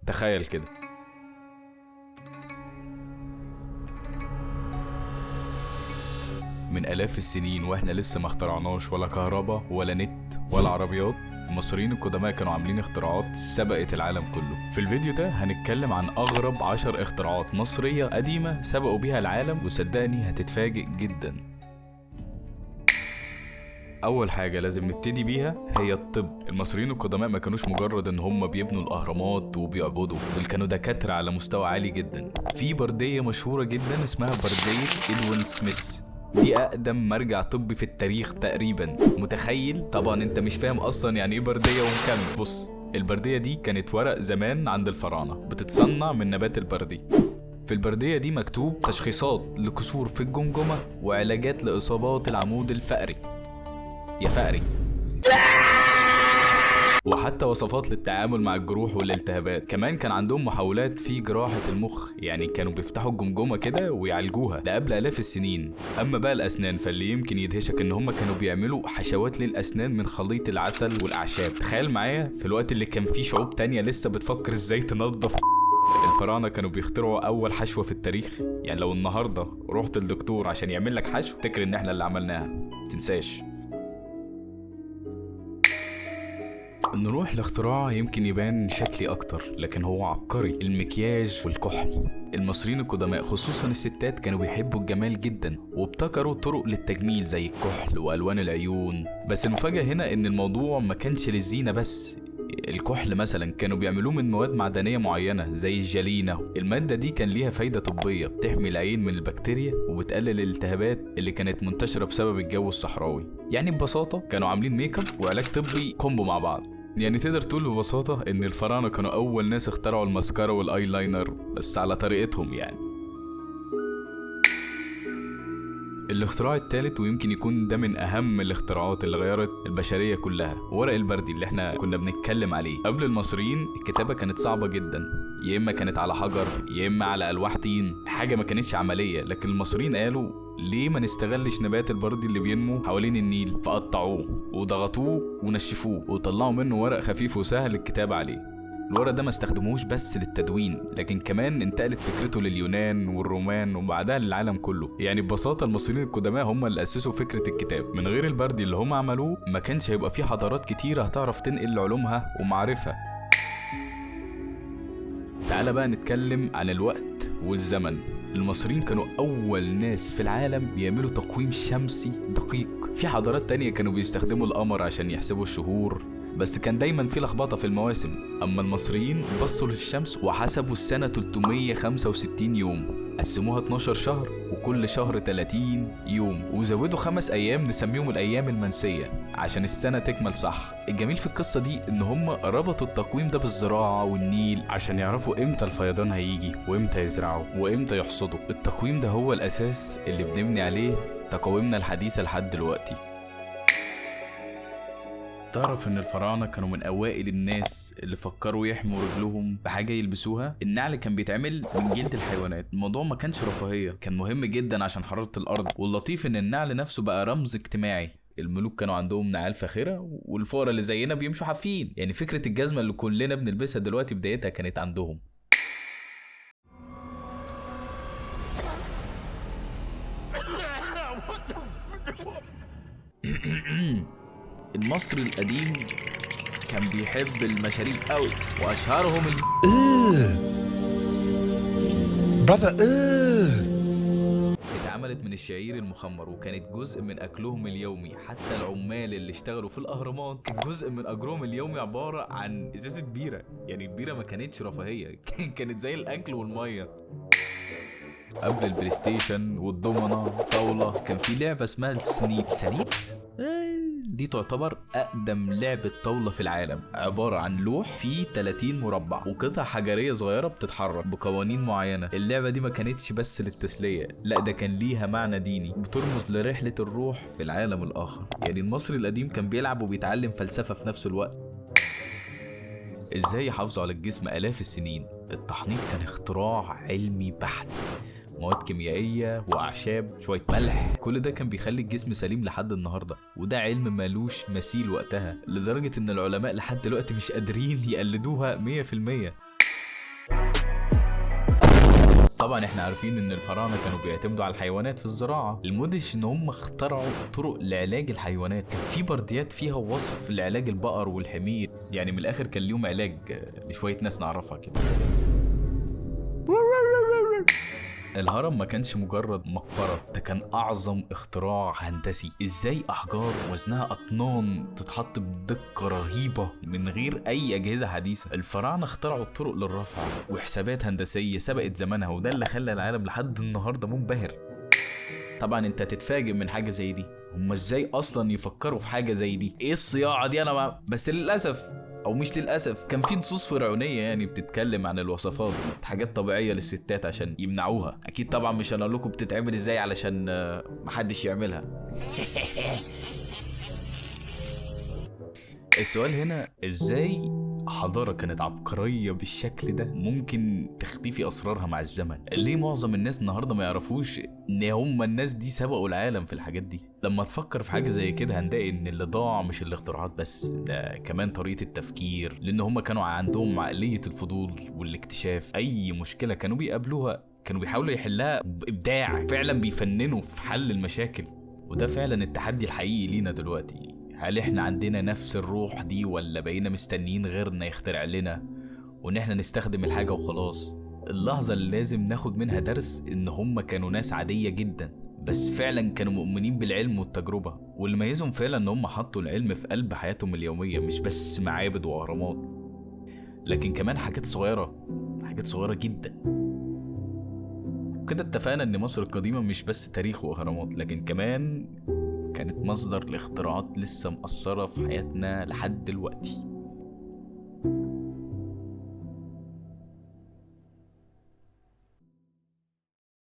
تخيل كده. من آلاف السنين واحنا لسه ما اخترعناش ولا كهرباء ولا نت ولا عربيات، المصريين القدماء كانوا عاملين اختراعات سبقت العالم كله. في الفيديو ده هنتكلم عن أغرب 10 اختراعات مصرية قديمة سبقوا بيها العالم، وصدقني هتتفاجئ جدا. أول حاجة لازم نبتدي بيها هي الطب. المصريين القدماء ما كانوش مجرد إن هم بيبنوا الأهرامات وبيعبدوا، دول كانوا دكاترة على مستوى عالي جدا. في بردية مشهورة جدا اسمها بردية إدوين سميث، دي أقدم مرجع طبي في التاريخ تقريبا. متخيل؟ طبعا انت مش فاهم أصلا يعني إيه بردية ومكمل. بص، البردية دي كانت ورق زمان عند الفراعنة، بتتصنع من نبات البردي. في البردية دي مكتوب تشخيصات لكسور في الجمجمة وعلاجات لإصابات العمود الفقري. يا فقري. وحتى وصفات للتعامل مع الجروح والالتهابات. كمان كان عندهم محاولات في جراحة المخ، يعني كانوا بيفتحوا الجمجمة كده ويعالجوها، ده قبل آلاف السنين. أما بقى الأسنان، فاللي يمكن يدهشك إن هم كانوا بيعملوا حشوات للأسنان من خليط العسل والأعشاب. تخيل معايا في الوقت اللي كان فيه شعوب تانية لسه بتفكر إزاي تنظف. الفراعنة كانوا بيخترعوا أول حشوة في التاريخ. يعني لو النهاردة رحت للدكتور عشان يعمل لك حشو، تفتكر إن إحنا اللي عملناها، متنساش. نروح لاختراع يمكن يبان شكلي اكتر لكن هو عبقري، المكياج والكحل. المصريين القدماء خصوصا الستات كانوا بيحبوا الجمال جدا، وابتكروا طرق للتجميل زي الكحل والوان العيون. بس المفاجأة هنا ان الموضوع ما كانش للزينة بس. الكحل مثلا كانوا بيعملوه من مواد معدنية معينة زي الجلينة. المادة دي كان ليها فايدة طبية، بتحمي العين من البكتيريا وبتقلل الالتهابات اللي كانت منتشرة بسبب الجو الصحراوي. يعني ببساطة كانوا عاملين ميك اب وعلاج طبي كومبو مع بعض. يعني تقدر تقول ببساطة ان الفراعنة كانوا اول ناس اخترعوا الماسكارا والايلاينر، بس على طريقتهم يعني. الاختراع الثالث، ويمكن يكون ده من اهم الاختراعات اللي غيرت البشرية كلها، ورق البردي اللي احنا كنا بنتكلم عليه. قبل المصريين الكتابة كانت صعبة جدا، يا اما كانت على حجر يا اما على الواح طين، حاجة ما كانتش عملية. لكن المصريين قالوا ليه ما نستغلش نبات البردي اللي بينمو حوالين النيل، فقطعوه وضغطوه ونشفوه وطلعوا منه ورق خفيف وسهل الكتابة عليه. الورق ده ما استخدموش بس للتدوين، لكن كمان انتقلت فكرته لليونان والرومان وبعدها للعالم كله. يعني ببساطة المصريين القدماء هم اللي أسسوا فكرة الكتاب. من غير البردي اللي هم عملوه ما كانش هيبقى في حضارات كتيرة هتعرف تنقل علومها ومعارفها. تعال بقى نتكلم عن الوقت والزمن. المصريين كانوا أول ناس في العالم يعملوا تقويم شمسي دقيق. في حضارات تانية كانوا بيستخدموا القمر عشان يحسبوا الشهور، بس كان دايما في لخبطة في المواسم. أما المصريين بصوا للشمس وحسبوا السنة 365 يوم، قسموها 12 شهر وكل شهر 30 يوم، وزودوا 5 أيام نسميهم الأيام المنسية عشان السنة تكمل صح. الجميل في القصة دي إن هم ربطوا التقويم ده بالزراعة والنيل عشان يعرفوا إمتى الفيضان هيجي وإمتى يزرعوا وإمتى يحصدوا. التقويم ده هو الأساس اللي بنبني عليه تقاويمنا الحديثة لحد دلوقتي. تعرف ان الفراعنة كانوا من اوائل الناس اللي فكروا يحموا رجلهم بحاجة يلبسوها؟ النعل كان بيتعمل من جلد الحيوانات. الموضوع ما كانش رفاهية، كان مهم جدا عشان حرارة الارض. واللطيف ان النعل نفسه بقى رمز اجتماعي. الملوك كانوا عندهم نعال فاخرة والفقراء اللي زينا بيمشوا حافين. يعني فكرة الجزمة اللي كلنا بنلبسها دلوقتي بدايتها كانت عندهم. المصري القديم كان بيحب المشاريب قوي، واشهرهم براذر اتعملت من الشعير المخمر، وكانت جزء من اكلهم اليومي. حتى العمال اللي اشتغلوا في الاهرامات كان جزء من اجرهم اليومي عبارة عن ازازة بيرة. يعني البيرة ما كانتش رفاهية، كانت زي الاكل والمية. قبل البلاي ستيشن والضمنة طاولة كان في لعبة اسمها السنيب. دي تعتبر أقدم لعبة طاولة في العالم، عبارة عن لوح فيه 30 مربع وقطع حجرية صغيرة بتتحرك بقوانين معينة. اللعبة دي ما كانتش بس للتسلية، لا ده كان ليها معنى ديني، بترمز لرحلة الروح في العالم الآخر. يعني المصري القديم كان بيلعب وبيتعلم فلسفة في نفس الوقت. ازاي يحافظوا على الجسم آلاف السنين؟ التحنيط كان اختراع علمي بحت، مواد كيميائية وأعشاب شوية ملح، كل ده كان بيخلي الجسم سليم لحد النهاردة. وده علم مالوش مثيل وقتها، لدرجة إن العلماء لحد دلوقتي مش قادرين يقلدوها 100%. طبعا احنا عارفين ان الفراعنه كانوا بيعتمدوا على الحيوانات في الزراعه. المدهش ان هم اخترعوا طرق لعلاج الحيوانات، كان في برديات فيها وصف لعلاج البقر والحمير، يعني من الاخر كان ليهم علاج لشويه ناس نعرفها كده. الهرم ما كانش مجرد مقبرة، ده كان أعظم اختراع هندسي. إزاي أحجار وزنها أطنان تتحط بدقة رهيبة من غير أي أجهزة حديثة؟ الفراعنة اخترعوا الطرق للرفع وحسابات هندسية سبقت زمانها، وده اللي خلى العالم لحد النهاردة منبهر. طبعا انت تتفاجئ من حاجة زي دي، هم ازاي أصلا يفكروا في حاجة زي دي؟ ايه الصياعة دي؟ أنا بس للأسف او مش للاسف كان في نصوص فرعونيه يعني بتتكلم عن الوصفات، حاجات طبيعيه للستات عشان يمنعوها. اكيد طبعا مش هنقول لكم بتتعمل ازاي علشان محدش يعملها. السؤال هنا، ازاي حضارة كانت عبقرية بالشكل ده ممكن تختفي أسرارها مع الزمن؟ ليه معظم الناس النهاردة ما يعرفوش إن هم الناس دي سبقوا العالم في الحاجات دي؟ لما تفكر في حاجة زي كده هنلاقي إن اللي ضاع مش الاختراعات بس، ده كمان طريقة التفكير، لأن هم كانوا عندهم عقلية الفضول والاكتشاف. أي مشكلة كانوا بيقابلوها كانوا بيحاولوا يحلها بإبداع، فعلا بيفننوا في حل المشاكل. وده فعلا التحدي الحقيقي لينا دلوقتي. هل احنا عندنا نفس الروح دي ولا بقينا مستنيين غيرنا يخترع لنا وان احنا نستخدم الحاجة وخلاص؟ اللحظة اللي لازم ناخد منها درس ان هم كانوا ناس عادية جدا، بس فعلا كانوا مؤمنين بالعلم والتجربة، واللي ميزهم فعلا ان هم حطوا العلم في قلب حياتهم اليومية، مش بس معابد واهرامات لكن كمان حاجات صغيرة جدا. كده اتفقنا ان مصر القديمة مش بس تاريخ واهرامات، لكن كمان كانت مصدر لاختراعات لسه مأثرة في حياتنا لحد دلوقتي.